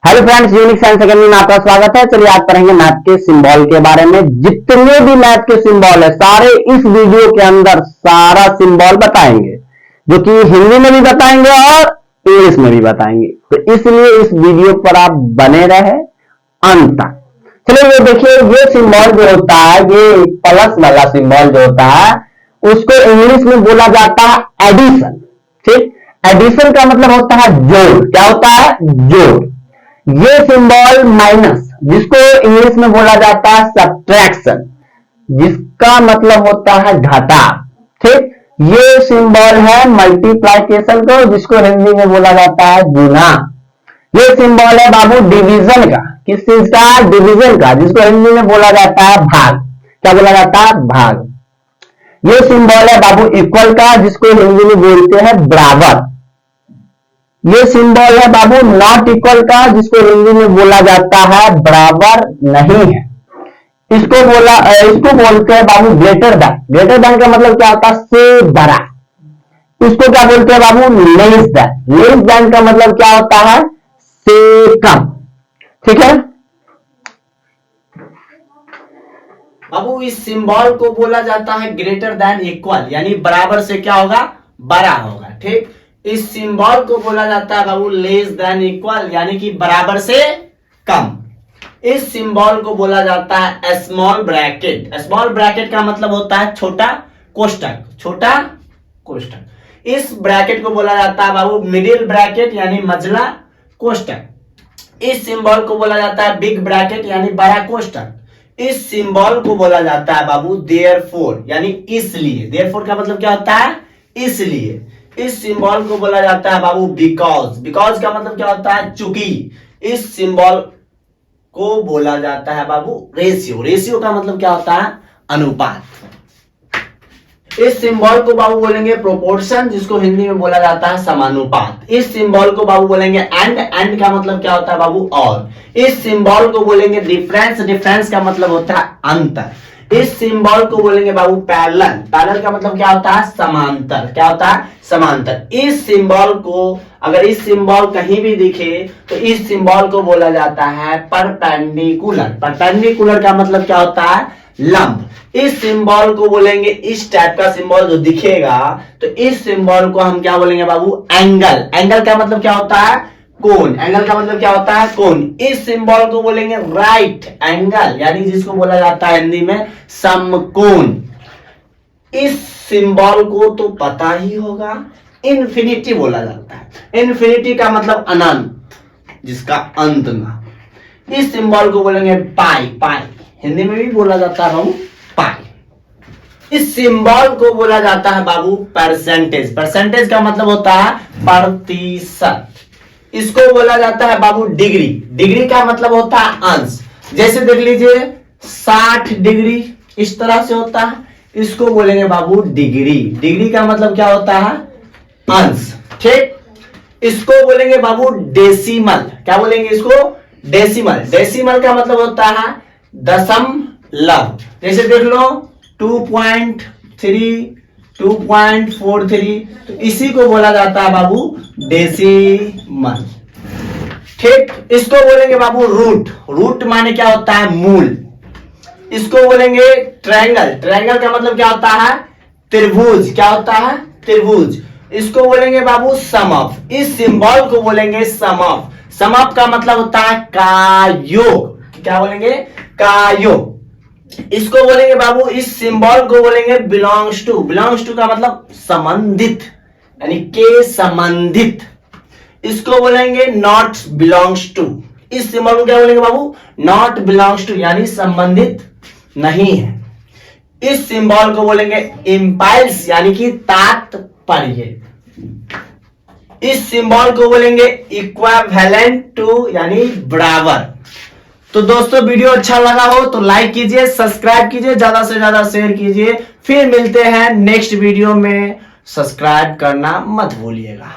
Hello friends, unique science academy में आपका स्वागत है। चलिए आज पढ़ेंगे मैथ के सिंबल के बारे में। जितने भी मैथ के सिंबल है सारे इस वीडियो के अंदर सारा सिंबल बताएंगे, जो कि हिंदी में भी बताएंगे और इंग्लिश में भी बताएंगे। तो इसलिए इस वीडियो पर आप बने रहे अंत तक। चलिए ये देखिए, ये सिंबल जो होता है, ये प्लस वाला सिंबल जो होता है, उसको इंग्लिश में बोला जाता है एडिशन। ठीक, एडिशन का मतलब होता है जोड़। क्या होता है? जोड़। ये सिंबल माइनस, जिसको इंग्लिश में बोला जाता है सब्ट्रैक्शन, जिसका मतलब होता है घटा। ठीक, ये सिंबल है मल्टीप्लिकेशन का, जिसको हिंदी में बोला जाता है गुना। ये सिंबल है बाबू डिवीजन का। किस चीज का? डिवीजन का, जिसको हिंदी में बोला जाता है भाग। क्या बोला जाता है? भाग। ये सिंबल है बाबू इक्वल का, जिसको हिंदी में बोलते हैं बराबर। ये सिंबल है बाबू नॉट इक्वल का, जिसको हिंदी में बोला जाता है बराबर नहीं है। इसको बोलते हैं बाबू ग्रेटर देन। ग्रेटर देन का मतलब क्या होता है? से बड़ा। इसको क्या बोलते हैं बाबू? Less than. लेस देन का मतलब क्या होता है? से कम। ठीक है बाबू, इस सिंबल को बोला जाता है ग्रेटर देन इक्वल, यानी बराबर से क्या होगा? बड़ा होगा। ठीक, इस सिंबल को बोला जाता है बाबू लेस देन इक्वल, यानी कि बराबर से कम। इस सिंबल को बोला जाता है स्मॉल ब्रैकेट। स्मॉल ब्रैकेट का मतलब होता है छोटा कोष्ठक। छोटा कोष्ठक। इस ब्रैकेट को बोला जाता है बाबू मिडिल ब्रैकेट, यानी मझला कोष्ठक। इस सिंबल को बोला जाता है बिग ब्रैकेट, यानी बड़ा कोष्ठक। इस सिंबल को बोला जाता है बाबू देयरफॉर, यानी इसलिए। देयरफॉर का मतलब क्या होता है? इसलिए। इस सिंबल को बोला जाता है बाबू बिकॉज। बिकॉज का मतलब क्या होता है? चूंकि। इस सिंबल को बोला जाता है बाबू रेशियो। रेशियो का मतलब क्या होता है? अनुपात। इस सिंबल को बाबू बोलेंगे प्रोपोर्शन, जिसको हिंदी में बोला जाता है समानुपात। इस सिंबल को बाबू बोलेंगे एंड। एंड का मतलब क्या होता है बाबू? और। इस सिंबल को बोलेंगे डिफरेंस। डिफरेंस का मतलब होता है अंतर। इस सिंबल को बोलेंगे बाबू पैरेलल। पैरेलल का मतलब क्या होता है? समांतर। क्या होता है? समांतर। इस सिंबल को, अगर इस सिंबल कहीं भी दिखे तो इस सिंबल को बोला जाता है परपेंडिकुलर। परपेंडिकुलर का मतलब क्या होता है? लंब। इस सिंबल को बोलेंगे, इस टाइप का सिंबल जो दिखेगा तो इस सिंबल को हम क्या बोलेंगे बाबू? एंगल। एंगल का मतलब क्या होता है? कोण। एंगल का मतलब क्या होता है? कोण। इस सिंबल को बोलेंगे राइट एंगल, यानी जिसको बोला जाता है हिंदी में समकोण। इस सिंबल को तो पता ही होगा, इन्फिनिटी बोला जाता है। इन्फिनिटी का मतलब अनंत, जिसका अंत ना। इस सिंबल को बोलेंगे पाई। पाई हिंदी में भी बोला जाता है बाबू पाई। इस सिंबल को बोला जाता है बाबू परसेंटेज। परसेंटेज का मतलब होता है प्रतिशत। इसको बोला जाता है बाबू डिग्री। डिग्री का मतलब होता है अंश। जैसे देख लीजिए 60 डिग्री इस तरह से होता है, इसको बोलेंगे बाबू डिग्री। डिग्री का मतलब क्या होता है? अंश। ठीक, इसको बोलेंगे बाबू डेसिमल। क्या बोलेंगे इसको? डेसिमल। डेसिमल का मतलब होता है दशमलव। जैसे देख लो 2.3, 2.43, तो इसी को बोला जाता है बाबू डेसिमल। ठीक, इसको बोलेंगे बाबू रूट। रूट माने क्या होता है? मूल। इसको बोलेंगे ट्रायंगल। ट्रायंगल का मतलब क्या होता है? त्रिभुज। क्या होता है? त्रिभुज। इसको बोलेंगे बाबू सम ऑफ। इस सिंबल को बोलेंगे सम ऑफ। सम ऑफ का मतलब होता है का योग। क्या बोलेंगे? का योग। इसको बोलेंगे बाबू, इस सिंबल को बोलेंगे बिलोंग्स टू। बिलोंग्स टू का मतलब संबंधित, यानी के संबंधित। इसको बोलेंगे नॉट बिलोंग्स टू। इस सिंबल को क्या बोलेंगे बाबू? नॉट बिलोंग्स टू, यानी संबंधित नहीं है। इस सिंबल को बोलेंगे इंपल्स, यानी कि तात्पर्य। इस सिंबल को बोलेंगे इक्विवेलेंट टू, यानी बराबर। तो दोस्तों, वीडियो अच्छा लगा हो तो लाइक कीजिए, सब्सक्राइब कीजिए, ज्यादा से ज्यादा शेयर कीजिए। फिर मिलते हैं नेक्स्ट वीडियो में। सब्सक्राइब करना मत भूलिएगा।